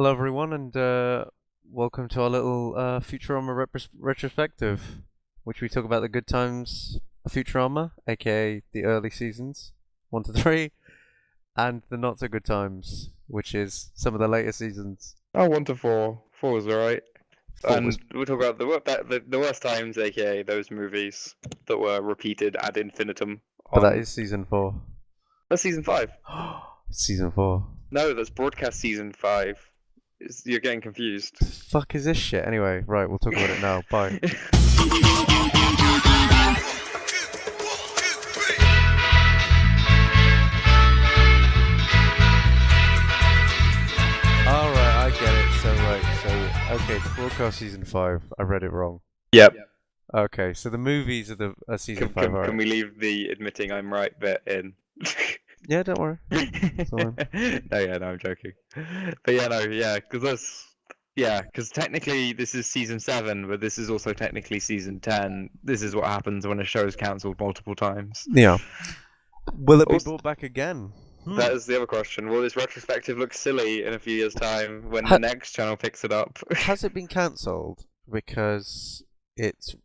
Hello, everyone, and welcome to our little Futurama retrospective, which we talk about the good times of Futurama, aka the early seasons, 1 to 3, and the not so good times, which is some of the later seasons. Oh, 1 to 4. 4 was alright. Four And was- we'll talk about the worst times, aka those movies that were repeated ad infinitum But that on. is season 4. That's season 5. Season 4. No, that's broadcast season 5. You're getting confused. The fuck is this shit? Anyway, right, we'll talk about it now. Bye. Alright, I get it. Okay, the broadcast season 5. I read it wrong. Yep. Okay, so the movies are season 5, alright. Can we leave the admitting I'm right bit in? Yeah, don't worry. No, I'm joking. But because technically this is season 7, but this is also technically season 10. This is what happens when a show is cancelled multiple times. Yeah. Will it be Also- brought back again? That is the other question. Will this retrospective look silly in a few years' time when Ha- the next channel picks it up? Has it been cancelled because its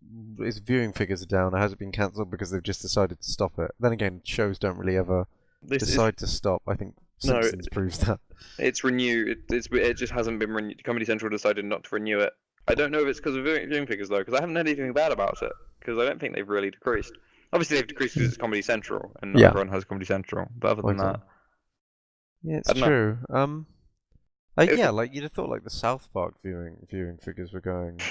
viewing figures are down, or has it been cancelled because they've just decided to stop it? Then again, shows don't really ever decide to stop. I think No, Simpsons proves that. It's renewed. It just hasn't been renewed. Comedy Central decided not to renew it. I don't know if it's because of viewing figures though, because I haven't heard anything bad about it. Because I don't think they've really decreased. Obviously, they've decreased because it's Comedy Central, and not Yeah. everyone has Comedy Central. But other Why than that, not? Yeah, it's I don't know. true. If- Yeah, like you'd have thought, like the South Park viewing figures were going,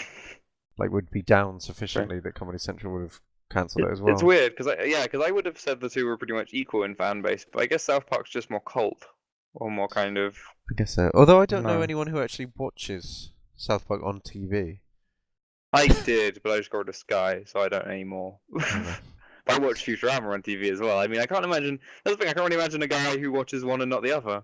like would be down sufficiently that Comedy Central would have cancelled it as well. It's weird because I would have said the two were pretty much equal in fan base, but I guess South Park's just more cult or more kind of. I guess so. Although I don't know No. anyone who actually watches South Park on TV. I did, but I just got rid of Sky, so I don't anymore. But I watch Futurama on TV as well. I mean, I can't imagine. That's the thing. I can't really imagine a guy who watches one and not the other.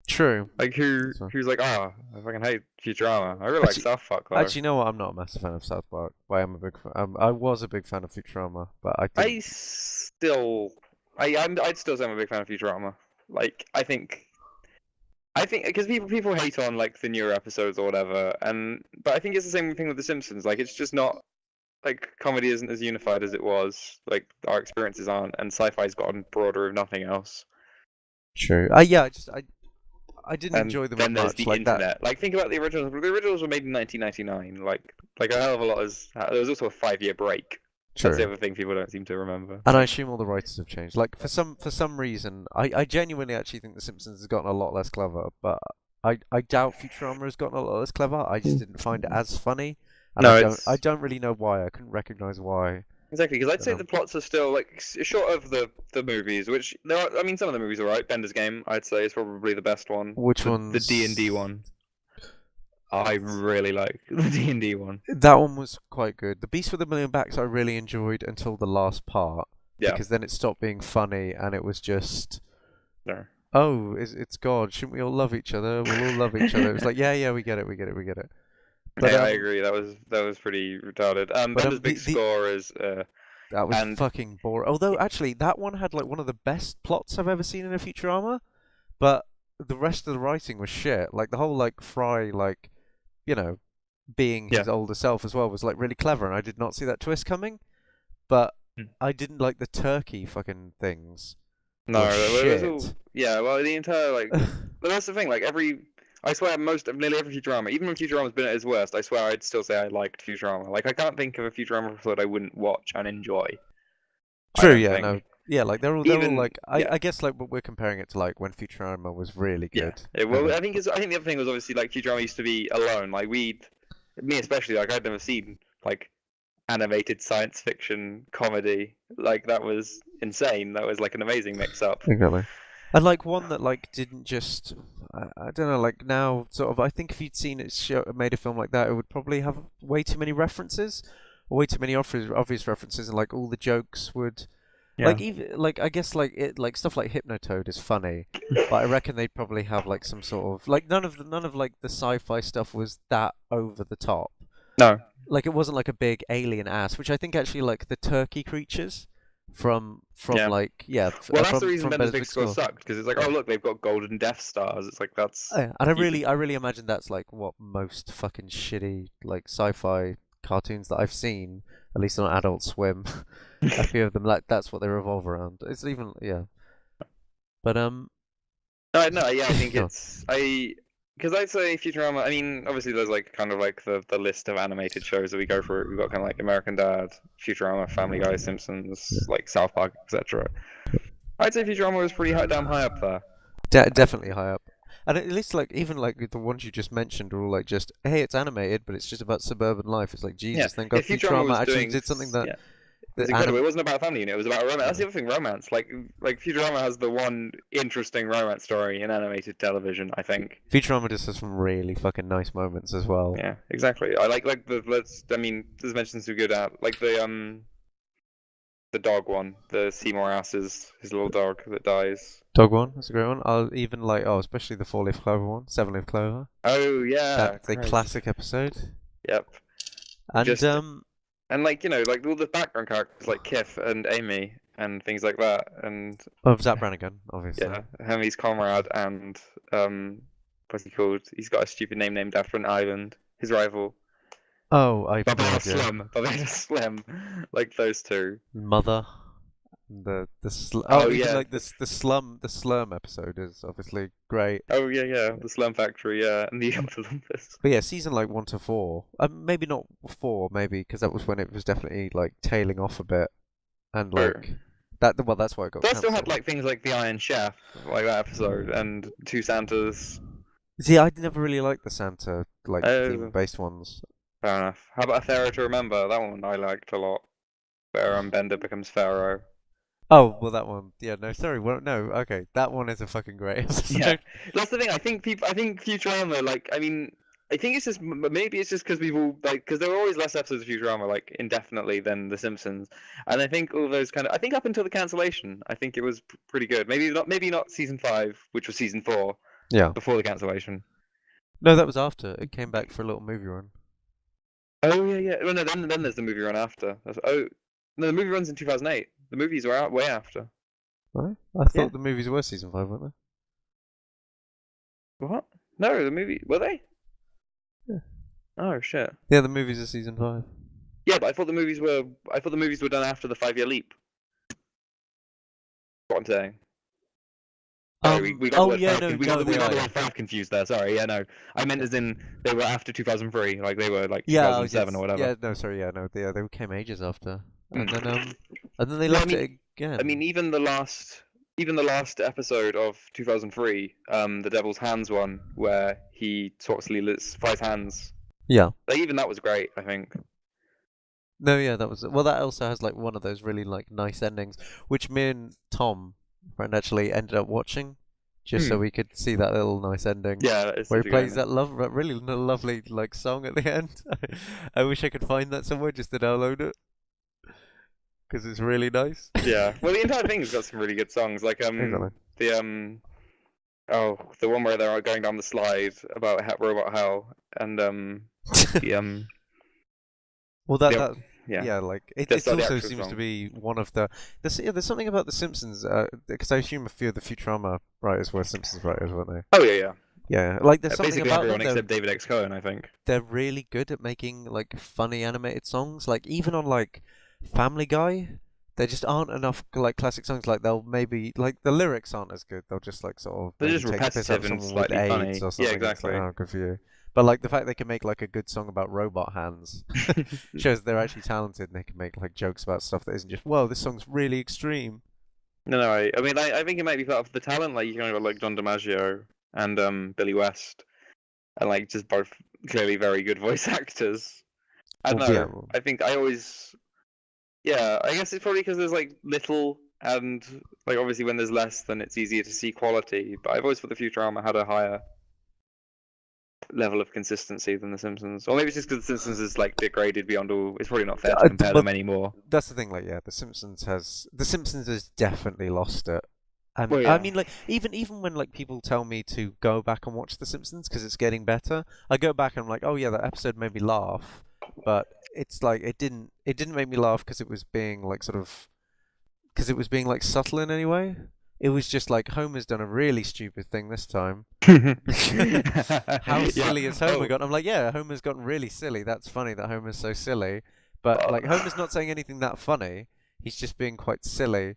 True. Like who's like, I fucking hate Futurama. I really Actually- like South Park though. Actually, you know what? I'm not a massive fan of South Park, but I am a big fan. I was a big fan of Futurama, but I didn't. I'd still say I'm a big fan of Futurama. Like, I think because people hate on like the newer episodes or whatever, but I think it's the same thing with The Simpsons. Like, it's just not like comedy isn't as unified as it was. Like, our experiences aren't, and sci-fi's gotten broader if nothing else. True. I didn't And enjoy them then as there's much. the Like internet. that. Like, think about the originals. The originals were made in 1999. Like a hell of a lot is. There was also a 5-year break. That's the True. other thing people don't seem to remember. And I assume all the writers have changed. Like for some reason, I genuinely actually think The Simpsons has gotten a lot less clever, but I doubt Futurama has gotten a lot less clever. I just didn't find it as funny, and No, I don't really know why. I couldn't recognize why. Exactly, because I'd say Um, the plots are still like short of the movies, which there are. I mean, some of the movies are right. Bender's Game, I'd say, is probably the best one. Which The one's D&D one. I really like the D&D one. That one was quite good. The Beast with a Million Backs I really enjoyed until the last part. Yeah. Because then it stopped being funny and it was just, No. oh, it's God. Shouldn't we all love each other? We'll all love each other. It was like, yeah, we get it. But, Yeah, I agree. That was pretty retarded. Bender's big score is that was and- fucking boring. Although, actually, that one had like one of the best plots I've ever seen in a Futurama. But the rest of the writing was shit. Like the whole like Fry, like, you know, being his older self as well was like really clever, and I did not see that twist coming. But I didn't like the turkey fucking things. no, were it was all, shit. yeah. Well, the entire like, but that's the thing. Like I swear nearly every Futurama, even when Futurama's been at its worst, I swear I'd still say I liked Futurama. Like I can't think of a Futurama episode I wouldn't watch and enjoy. True, don't yeah, think. no, yeah, like they're all Even- like yeah. I guess like we're comparing it to like when Futurama was really Yeah. good. Well, I think the other thing was obviously like Futurama used to be alone. Like me especially, like I'd never seen like animated science fiction comedy. Like that was insane. That was like an amazing mix up. Exactly. And like one that like didn't just I don't know, like now sort of I think if you'd seen made a film like that, it would probably have way too many references, or way too many obvious references, and like all the jokes would like even like I guess like it like stuff like Hypnotoad is funny, but I reckon they'd probably have like some sort of like none of like the sci-fi stuff was that over the top. No. Like it wasn't like a big alien ass, which I think actually like the turkey creatures from Yeah. like Well, that's the reason from Bender's Ben's Big Big Score Score. sucked, because it's like, Yeah. oh look, they've got golden Death Stars. It's like Oh, that's yeah. And you could. I really imagine that's like what most fucking shitty like sci-fi cartoons that I've seen, at least on Adult Swim, a few of them like that's what they revolve around. It's even yeah. But No, yeah, I think go on. it's because I'd say Futurama. I mean, obviously there's like kind of like the list of animated shows that we go through. We've got kind of like American Dad, Futurama, Family Guy, Simpsons, like South Park, etc. I'd say Futurama was pretty damn high up there. Definitely high up. And at least like even like the ones you just mentioned are all like just hey it's animated but it's just about suburban life. It's like Yeah, Jesus, thank yeah, God Futurama Futurama was actually doing did something that yeah, it was that incredible. It wasn't about a family unit. It was about romance. That's yeah. the other thing, romance. Like Futurama has the one interesting romance story in animated television, I think. Futurama just has some really fucking nice moments as well. Yeah, exactly. I like the let's. I mean, there's mentioned some good at like the dog one, the Seymour Ass's his little dog that dies. Dog one, that's a great one. I'll even like especially the 4-leaf clover one, 7-leaf clover. Oh yeah, That's a Christ. classic episode. Yep. And Just and like like all the background characters like Kif and Amy and things like that, and of Zach Brannigan, obviously. yeah, Hermes' comrade and what's he called? He's got a stupid name named after an island. His rival, Oh, I've no Barbados idea. Slim. Barbados Slim, like those two. Mother. Oh even yeah, like the slum episode is obviously great. oh yeah, yeah, the Slum Factory, yeah, and the Olympus. But yeah, season like 1 to 4, maybe not 4, maybe because that was when it was definitely like tailing off a bit, and Or like that. Well, that's why it got but I still had cancelled. like things like the Iron Chef, like that episode, and Two Santas. See, I never really liked the Santa like Oh, theme-based ones. fair enough. How about A Pharaoh to Remember? That one I liked a lot. Where Bender becomes Pharaoh. Oh, well, that one. Yeah, no, sorry. Well, no, okay, that one is a fucking great Yeah, episode. that's the thing. I think Futurama. Like, I mean, I think it's just maybe it's just because we've all like because there were always less episodes of Futurama like indefinitely than The Simpsons, and I think all those kind of I think up until the cancellation, I think it was pretty good. Maybe not season 5, which was season 4 Yeah. before the cancellation. No, that was after. It came back for a little movie run. Oh yeah, yeah. Well, no, then there's the movie run after. Oh no, the movie runs in 2008. The movies were out way after. Right? I Yeah. thought the movies were season 5, weren't What? No, the movie were they? Yeah. Oh shit. they? Yeah, the movies are season 5. Yeah, but I thought the movies were done after the 5-year leap. What I'm saying. Sorry, we got the Oh word yeah, fav, no, we no, got they the are. word Yeah, fav confused there. Sorry, yeah, no. I meant as in they were after 2003, like they were like yeah, 2007 or whatever. yeah. No, sorry, yeah, no, they came ages after, Mm. and then they No, left it again. I mean, even the last episode of 2003, the Devil's Hands one, where he talks Leela's 5 hands. Yeah. Like even that was great, I think. No, yeah, that was well. That also has like one of those really like nice endings, which me and Tom, friend, actually ended up watching, just so Hmm. we could see that little nice ending Yeah, it's where such he a good plays ending. that really lovely like song at the end. I wish I could find that somewhere just to download it because it's really nice. Yeah. Well, the entire thing's got some really good songs, like Exactly. the the one where they're going down the slide about robot hell, and the Well, the yeah, yeah, like that's it not the also actual seems to song. be one of there's something about The Simpsons because I assume a few of the Futurama writers were Simpsons writers, weren't they? Oh yeah, yeah. Yeah, like there's something Basically about everyone them. except David X. Cohen, I think. They're really good at making like funny animated songs. Like even on like Family Guy, there just aren't enough like classic songs. Like they'll maybe like the lyrics aren't as good. They'll just like sort of They're maybe just take the piss out repetitive of and someone with slightly AIDS funny. or Yeah, something. It's like, exactly. oh, good for you. But like the fact they can make like a good song about robot hands shows they're actually talented and they can make like jokes about stuff that isn't just, whoa, this song's really extreme. No, I mean, I think it might be part of the talent. Like you kind of got like John DiMaggio and Billy West, and like just both clearly very good voice actors. I don't Well, yeah, know. I think I always, yeah. I guess it's probably because there's like little, and like obviously when there's less, then it's easier to see quality. But I've always thought the Futurama had a higher level of consistency than The Simpsons, or maybe it's just because The Simpsons is like degraded beyond all. It's probably not fair to compare but them anymore. that's the thing. Like, yeah, The Simpsons has definitely lost it. Well, I yeah. mean, like even when like people tell me to go back and watch The Simpsons because it's getting better, I go back and I'm like, oh yeah, that episode made me laugh, but it's like it didn't make me laugh because it was being like sort of because it was being like subtle in any way. It was just like Homer's done a really stupid thing this time. How Yeah. silly has Homer Oh, gotten? I'm like, yeah, Homer's gotten really silly. That's funny that Homer's so silly. But like Homer's not saying anything that funny. He's just being quite silly.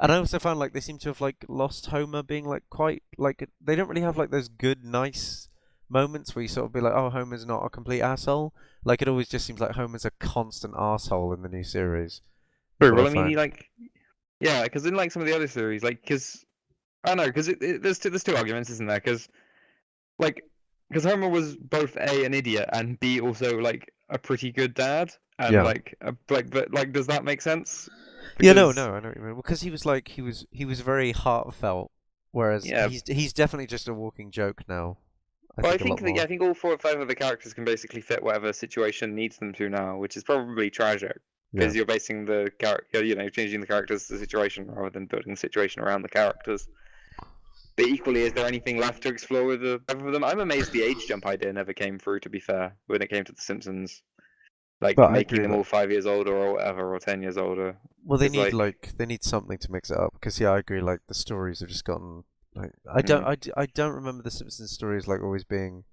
And I also found like they seem to have like lost Homer being like quite like they don't really have like those good nice moments where you sort of be like, oh, Homer's not a complete asshole. Like it always just seems like Homer's a constant asshole in the new series. Is true. what I Well, I mean, he find. like, yeah, because in like some of the other series, like, because I don't know, because there's two arguments, isn't there? Because like, because Homer was both A, an idiot, and B, also like a pretty good dad, and Yeah. like but like, does that make sense? Yeah, no, Because no, I know what you mean. Because he was like he was very heartfelt, whereas yeah, he's definitely just a walking joke now. I well, I think a think lot that yeah, more. I think all four or five of the characters can basically fit whatever situation needs them to now, which is probably tragic Yeah. because you're basing the character, you know, changing the characters to the situation rather than building the situation around the characters. But equally, is there anything left to explore with the both of them? I'm amazed the age jump idea never came through. To be fair, when it came to The Simpsons, like But I making agree. them Like, all 5 years older or whatever, or 10 years older, well, because they need something to mix it up. Because yeah, I agree. Like the stories have just gotten like mm. I don't remember the Simpsons stories like always being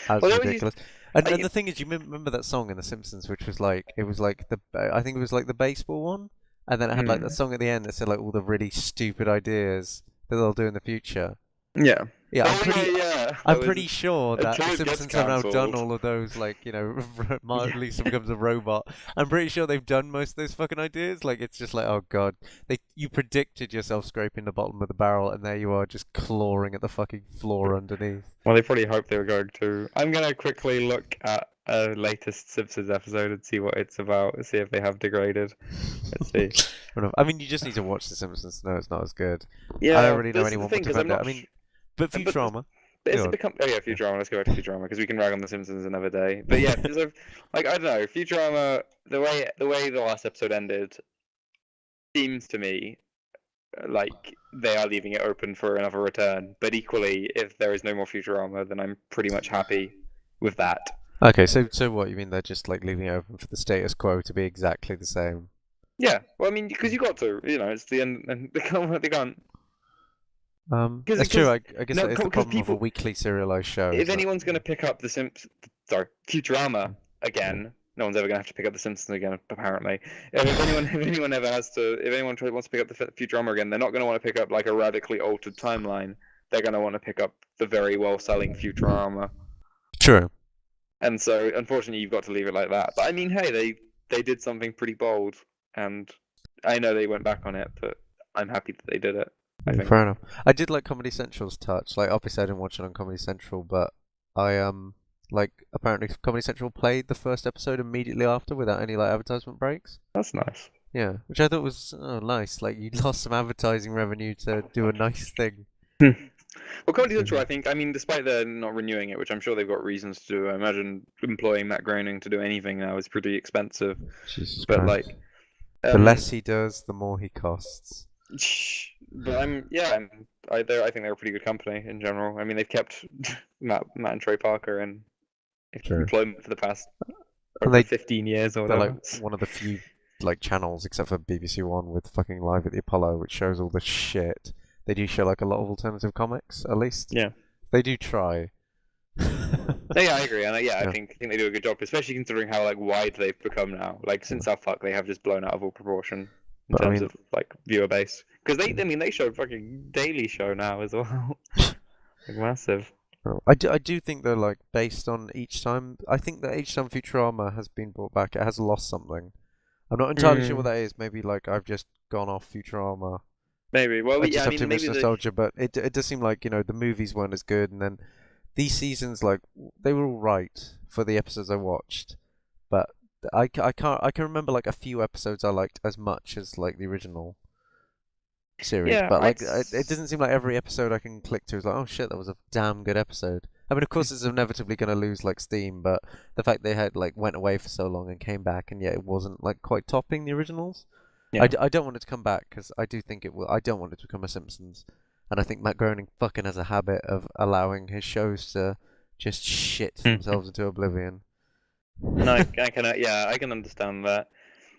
as Well, they always used. ridiculous. And I, the thing is, you remember that song in The Simpsons, which was like it was like the I think it was like the baseball one, and then it had like that mm, song at the end that said like all the really stupid ideas that they'll do in the future. yeah. Yeah, Oh yeah, yeah. That I'm was pretty sure that The until it gets Simpsons have now done cancelled. all of those, like, you know, Yeah. Lisa becomes a robot. I'm pretty sure they've done most of those fucking ideas. Like, it's just like, oh god, you predicted yourself scraping the bottom of the barrel, and there you are, just clawing at the fucking floor underneath. Well, they probably hoped they were going to. I'm gonna quickly look at a latest Simpsons episode and see what it's about. See if they have degraded. Let's see. I mean, you just need to watch The Simpsons to know it's not as good. I don't Yeah, really know this is the anyone would thing because I'm defend it. not. I mean, but But Futurama, but is go it on. become? Oh yeah, Yeah. Futurama. Let's go back to Futurama because we can rag on The Simpsons another day. But yeah, so, like I don't know, Futurama. The way the last episode ended seems to me like they are leaving it open for another return. But equally, if there is no more Futurama, then I'm pretty much happy with that. Okay, so what you mean? They're just like leaving it open for the status quo to be exactly the same? Yeah, well, I mean, because you got to, you know, it's the end, and they can't, That's true. because I guess no, that is the because problem of a people, weekly serialized show, if isn't it? anyone's going to pick up the sorry, Futurama again, no one's ever going to have to pick up the Simpsons again, apparently. If anyone wants to pick up the Futurama again, they're not going to want to pick up like a radically altered timeline. They're going to want to pick up the very well-selling Futurama, True. and so unfortunately, you've got to leave it like that. But I mean, hey, they did something pretty bold, and I know they went back on it, but I'm happy that they did it. I Yeah, think. fair enough. I did like Comedy Central's touch. Like, obviously, I didn't watch it on Comedy Central, but I like apparently Comedy Central played the first episode immediately after without any like advertisement breaks. That's nice. Yeah, which I thought was nice. Like, you lost some advertising revenue to do a nice thing. Well, Comedy Central, Mhm. I think, I mean, despite their not renewing it, which I'm sure they've got reasons to do, I imagine employing Matt Groening to do anything now is pretty expensive. Jesus But Christ. like, The um, less he does, the more he costs. but I think they're a pretty good company in general. I mean, they've kept Matt and Trey Parker in True. employment for the past And over 15 years or they're like whatever. one of the few like channels, except for BBC One, with fucking Live at the Apollo, which shows all the shit. They do show like a lot of alternative comics, at least. Yeah. They do try. No, yeah, I agree, and yeah, Yeah. I think they do a good job, especially considering how like wide they've become now. Like since South Park, they have just blown out of all proportion in But I terms mean, of like viewer base. Because I mean, they show fucking Daily Show now as well, like massive. well, I do think they're like based on each time. I think that each time Futurama has been brought back, it has lost something. I'm not entirely sure what Mm, that is. Maybe like I've just gone off Futurama. maybe. Well, I yeah, just I have too mean, much maybe the nostalgia, but it does seem like the movies weren't as good, and then these seasons like they were all right for the episodes I watched, but I can remember like a few episodes I liked as much as like the original series, yeah, but like it doesn't seem like every episode I can click to is like, oh shit, that was a damn good episode. I mean, of course, it's inevitably going to lose like steam, but the fact they had like went away for so long and came back, and yet it wasn't like quite topping the originals. yeah. I don't want it to come back because I do think it will. I don't want it to become a Simpsons, and I think Matt Groening fucking has a habit of allowing his shows to just shit themselves into oblivion. No, I can, yeah, I can understand that.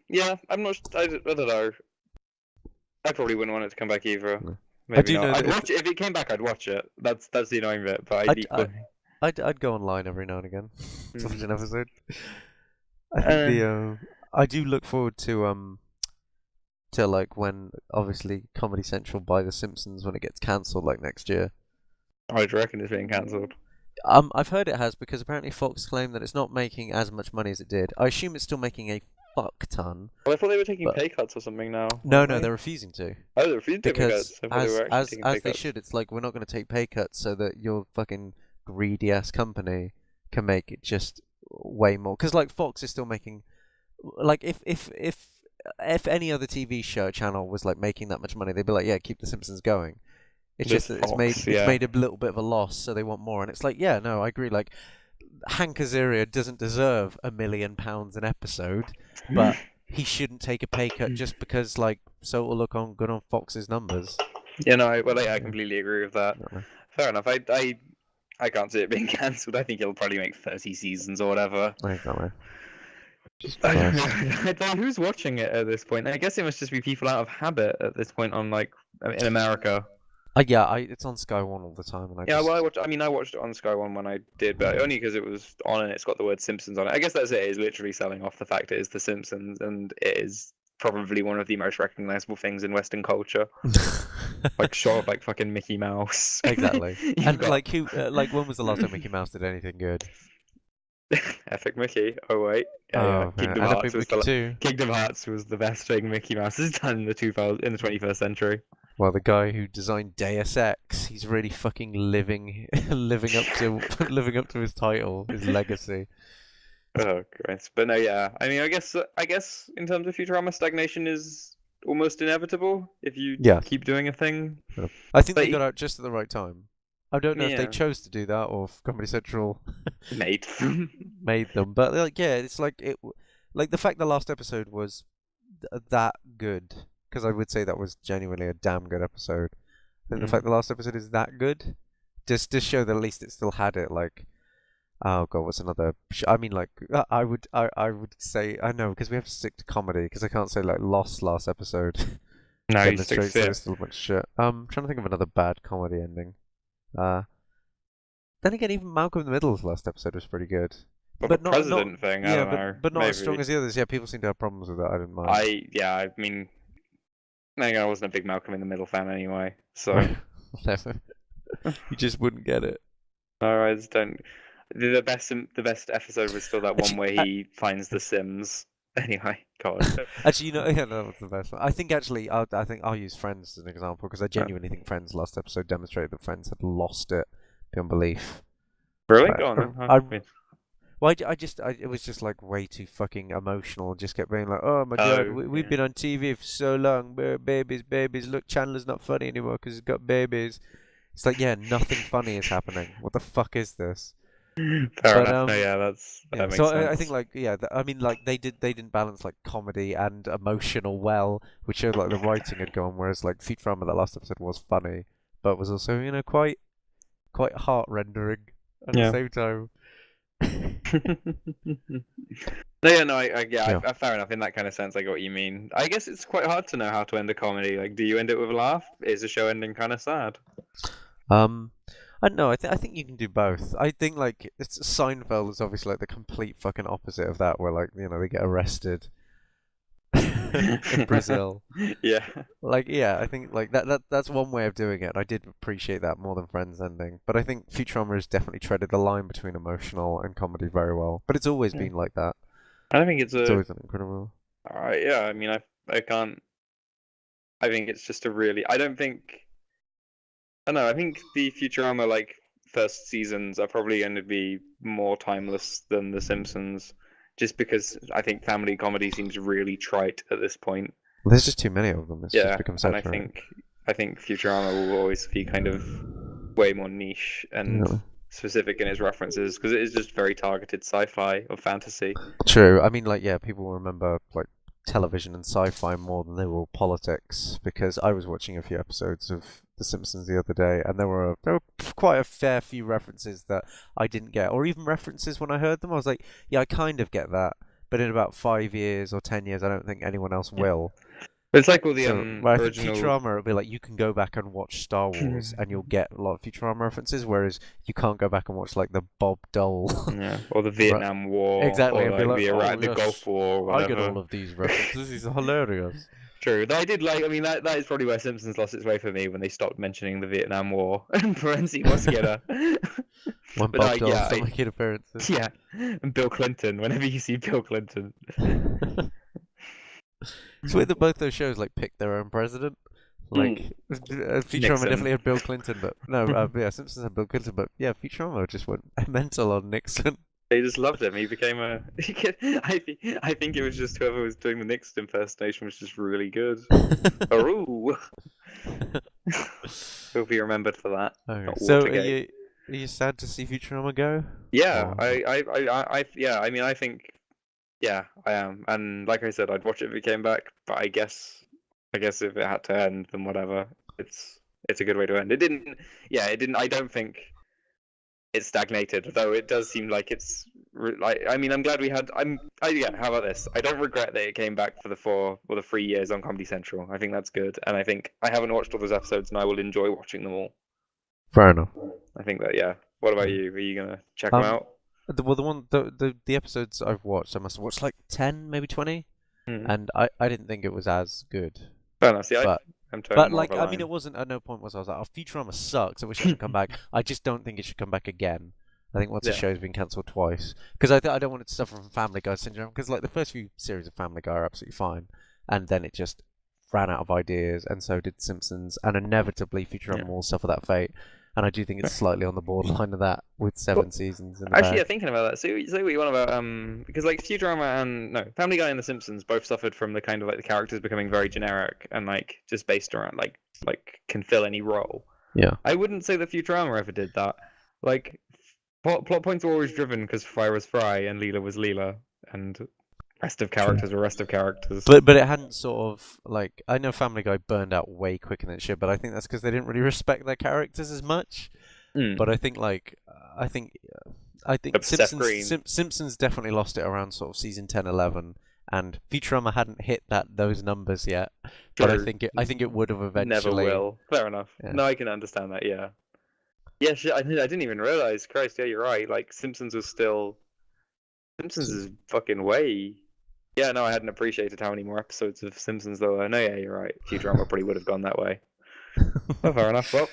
Yeah, I'm not. I don't know. I probably wouldn't want it to come back either. No. I Maybe do know not. I'd that watch it if it came back. I'd watch it. That's the annoying bit. But I'd I'd, I, equally. I'd go online every now and again to watch Mm. an episode. I think Uh, the I do look forward to like when obviously Comedy Central buy The Simpsons when it gets cancelled like next year. I'd reckon it's being cancelled. I've heard it has because apparently Fox claimed that it's not making as much money as it did. I assume it's still making a fuck ton, Well, I thought they were taking but pay cuts or something now, no, weren't no, they? they're refusing to Oh, they're refusing to take pay because cuts. I thought they were actually taking pay as they cuts. should. It's like we're not going to take pay cuts so that your fucking greedy ass company can make it just way more. Because like Fox is still making like if any other TV show channel was like making that much money, they'd be like, yeah, keep The Simpsons going. It's just Just that Fox, it's yeah. made a little bit of a loss, so they want more. And it's like, yeah, no, I agree. Like Hank Azaria doesn't deserve £1 million an episode, but he shouldn't take a pay cut just because like so it will look on good on Fox's numbers. Yeah, no, well, I Yeah, completely agree with that. I don't know. Fair enough. I can't see it being cancelled. I think it'll probably make 30 seasons or whatever. Exactly. Jesus I don't know. Christ. I don't know who's watching it at this point. I guess it must just be people out of habit at this point on like in America. Yeah, it's on Sky One all the time, and I Yeah, well, just I watched it on Sky One when I did, but only because it was on and it's got the word Simpsons on it. I guess that's it. It's literally selling off the fact it is The Simpsons, and it is probably one of the most recognizable things in Western culture. Like short of like fucking Mickey Mouse. exactly. You've And got like who, like when was the last time Mickey Mouse did anything good? Epic Mickey. Oh wait, yeah. Oh, yeah. And Epic Mickey too. Kingdom Hearts was the best thing Mickey Mouse has done in the 21st century. Well, the guy who designed Deus Ex, he's really fucking living, living up to, living up to his title, his legacy. Oh Christ! But no, yeah. I mean, I guess in terms of Futurama, stagnation is almost inevitable if you Yeah, keep doing a thing. I think But they got out just at the right time. I don't know if they yeah, chose to do that or if Comedy Central mate. made them, but like, yeah, it's like like the fact the last episode was that good, because I would say that was genuinely a damn good episode. I think the fact the last episode is that good, just show that at least it still had it. Like, oh god, what's another? I mean, like, I would say I know because we have to stick to comedy because I can't say like Lost last episode No, you stick demonstrates to that it. it's still a bunch of shit. Trying to think of another bad comedy ending. Uh, then again, even Malcolm in the Middle's last episode was pretty good, But the but not president thing, I yeah, don't know. but not as strong Maybe as the others. Yeah, people seem to have problems with that. I didn't mind. I mean, I wasn't a big Malcolm in the Middle fan anyway, so Never. You just wouldn't get it. no, I just don't. The best episode was still that one Actually, where he finds the Sims. Anyway, God. actually, yeah, that was the best one. I think actually, I think I'll use Friends as an example because I Uh, genuinely think Friends last episode demonstrated that Friends had lost it beyond belief. Really? I, Go on then. I, I mean, well, it was just like way too fucking emotional. Just kept being like, oh my god, oh, we've yeah. been on TV for so long. We're babies, babies. Look, Chandler's not funny anymore because he's got babies. It's like, yeah, nothing funny is happening. What the fuck is this? Fair But enough. No, yeah, yeah. that So makes I think sense. like yeah, I mean like they didn't balance like comedy and emotional well, which showed like the writing had gone. Whereas like Futurama, that last episode was funny, but was also quite heart rendering at the Yeah. same time. No, yeah, no, yeah, Yeah. fair enough. In that kind of sense, I get what you mean. I guess it's quite hard to know how to end a comedy. Like, do you end it with a laugh? Is the show ending kind of sad? Um, I don't know. I think you can do both. I think like Seinfeld is obviously like the complete fucking opposite of that, where like they get arrested in Brazil. Yeah. Like yeah, I think like that's one way of doing it. I did appreciate that more than Friends ending, but I think Futurama has definitely treaded the line between emotional and comedy very well. But it's always Yeah. been like that. I don't think it's It's a. always been incredible. Yeah, I mean, I can't. I think it's just a really. I don't think. I don't know. I think the Futurama like first seasons are probably going to be more timeless than The Simpsons, just because I think family comedy seems really trite at this point. There's just too many of them. It's just Yeah, become and saturated. I think Futurama will always be kind of way more niche and Yeah. specific in its references because it is just very targeted sci-fi or fantasy. True. I mean, like, yeah, people will remember like television and sci-fi more than they will politics because I was watching a few episodes of The Simpsons the other day, and there were quite a fair few references that I didn't get, or even references when I heard them. I was like, yeah, I kind of get that, but in about 5 years or 10 years, I don't think anyone else Yeah. will. It's like all the So, well, I think original. Futurama will be like you can go back and watch Star Wars and you'll get a lot of Futurama references, whereas you can't go back and watch like the Bob Dole. Yeah, or the Right. Vietnam War, Exactly, or and be like like, oh the Gulf yes, War, or I get whatever. all of these references. These are hilarious. True. Though I did like. I mean, that is probably where Simpsons lost its way for me when they stopped mentioning the Vietnam War and Forensic Investigator. When But Bob Dole yeah, stopped making appearances. yeah, and Bill Clinton. Whenever you see Bill Clinton. It's weird that both those shows like picked their own president. Like Futurama Nixon. definitely had Bill Clinton, but no, yeah, Simpsons had Bill Clinton, but yeah, Futurama just went mental on Nixon. They just loved him. He became a. I think it was just whoever was doing the Nixon impersonation was just really good. Ooh. He'll be remembered for that. Okay. Not So Watergate. are you sad to see Futurama go? Yeah, Or- yeah. I mean, I think, yeah, I am. And like I said, I'd watch it if it came back. But I guess if it had to end, then whatever. It's a good way to end. It didn't. Yeah, it didn't. I don't think it stagnated, though. It does seem like it's like. I mean, I'm glad we had. Yeah. How about this? I don't regret that it came back for the 3 years on Comedy Central. I think that's good, and I think I haven't watched all those episodes, and I will enjoy watching them all. Fair enough. I think that. Yeah. What about you? Are you gonna check them out? The episodes I've watched, I must have watched like 10, maybe 20, and I didn't think it was as good. Fair enough. See, But I'm totally more like of a I mean, line. it wasn't. At no point was I was like, "Oh, Futurama sucks. I wish it hadn't come back." I just don't think it should come back again. I think once a Yeah. show's been cancelled twice, because I don't want it to suffer from Family Guy syndrome. Because like the first few series of Family Guy are absolutely fine, and then it just ran out of ideas, and so did Simpsons, and inevitably Futurama Yeah. will suffer that fate. And I do think it's slightly on the borderline of that with 7 seasons in the Actually, yeah, bag. thinking about that, say what you want about because like Futurama and no Family Guy and The Simpsons both suffered from the kind of like the characters becoming very generic and like just based around like can fill any role. Yeah. I wouldn't say that Futurama ever did that. Like plot points were always driven because Fry was Fry and Leela was Leela and rest of characters were rest of characters. But it hadn't sort of like I know Family Guy burned out way quicker than it should, but I think that's because they didn't really respect their characters as much. But I think I think Seth Green. Simpsons definitely lost it around sort of season 10, 11, and Futurama hadn't hit those numbers yet. But True. I think it would have eventually. Never will. Fair enough. Yeah. No, I can understand that. Yeah. Yeah, shit, I didn't even realize. Christ, yeah, you're right. Like Simpsons is fucking way. Yeah, no, I hadn't appreciated how many more episodes of Simpsons though. I know, yeah, you're right. Futurama probably would have gone that way. Oh, fair enough. Well,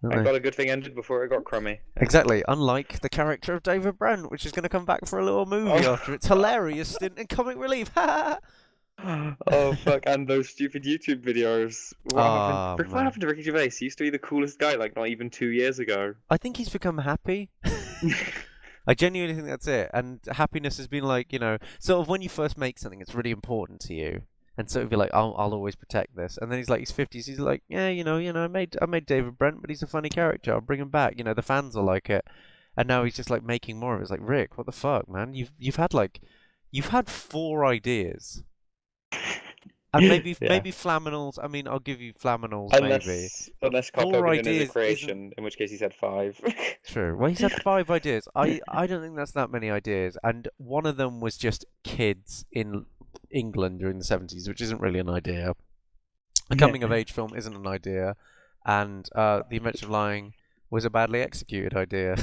I got a good thing ended before it got crummy. Exactly, unlike the character of David Brent, which is going to come back for a little movie after its hilarious stint in comic relief. Oh fuck! And those stupid YouTube videos. What happened to Ricky Gervais? He used to be the coolest guy, like not even 2 years ago. I think he's become happy. I genuinely think that's it. And happiness has been like, sort of when you first make something, it's really important to you. And so it'd be like, I'll always protect this. And then he's like, he's 50s. He's like, yeah, I made David Brent, but he's a funny character. I'll bring him back. The fans will like it. And now he's just like making more of it. It's like, Rick, what the fuck, man? You've had 4 ideas. And maybe Flaminals. I mean, I'll give you Flaminals, maybe. Unless Carl 4 Pilkington is ideas a creation, in which case he's had 5. True. Well, he's had 5 ideas. I don't think that's that many ideas. And one of them was just kids in England during the 70s, which isn't really an idea. A coming of age film isn't an idea. And The Invention of Lying was a badly executed idea.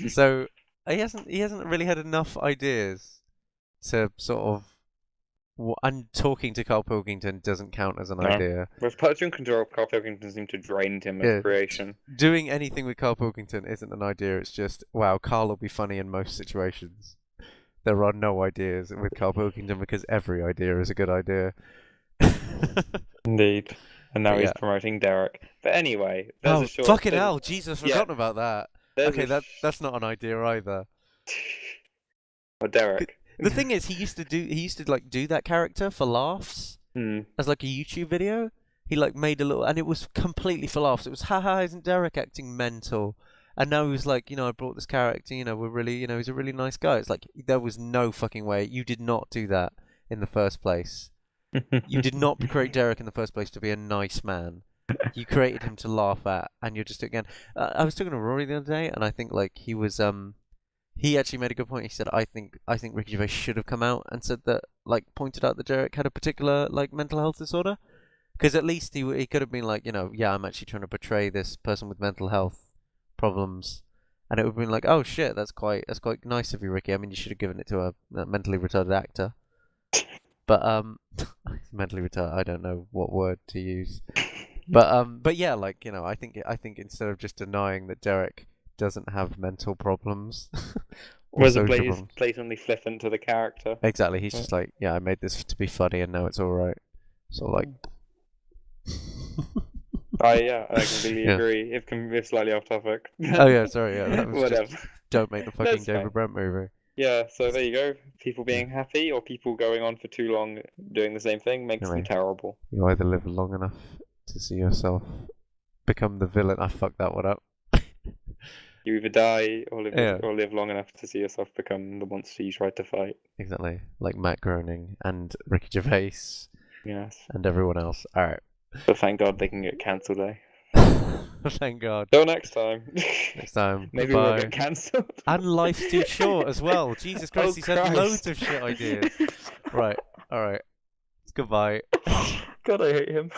So he hasn't really had enough ideas to sort of. And talking to Carl Pilkington doesn't count as an idea. With Patrick Control, Carl Pilkington seemed to drain him as creation. Doing anything with Carl Pilkington isn't an idea. It's just, wow, Carl will be funny in most situations. There are no ideas with Carl Pilkington because every idea is a good idea. Indeed. And now he's promoting Derek. But anyway, there's a short... fucking hell, Jesus, I've forgotten about that. There's Okay, that's not an idea either. Or Derek. The thing is, he used to do that character for laughs as like a YouTube video. He like made a little, and it was completely for laughs. It was, haha, isn't Derek acting mental? And now he was like, I brought this character. We're really, he's a really nice guy. It's like there was no fucking way. You did not do that in the first place. You did not create Derek in the first place to be a nice man. You created him to laugh at, and you're just again. I was talking to Rory the other day, and I think like he was he actually made a good point. He said, I think Ricky Gervais should have come out and said that, like, pointed out that Derek had a particular like mental health disorder, because at least he could have been like, yeah, I'm actually trying to portray this person with mental health problems, and it would have been like, oh shit, that's quite nice of you, Ricky. I mean, you should have given it to a mentally retarded actor, but mentally retarded. I don't know what word to use, but yeah, like I think instead of just denying that Derek doesn't have mental problems or Was a social problems. blatantly flippant to the character. Exactly. He's Yeah. just like, yeah, I made this to be funny, and now it's all right. So like, I completely yeah. agree. If slightly off topic. Oh yeah, sorry. Yeah, that was just Whatever. don't make the fucking That's David fine. Brent movie. Yeah, so there you go. People Yeah. being happy or people going on for too long doing the same thing makes them Anyway, terrible. you either live long enough to see yourself become the villain. I fucked that one up. You either die Yeah, or live long enough to see yourself become the monster you tried to fight. exactly. Like Matt Groening and Ricky Gervais Yes. and everyone else. All right. But thank God they can get cancelled, eh? Thank God. Till next time. Next time. Maybe we'll Goodbye. get cancelled. And life's too short as well. Jesus Christ, Oh, he's had Christ. loads of shit ideas. Right. All right. Goodbye. God, I hate him.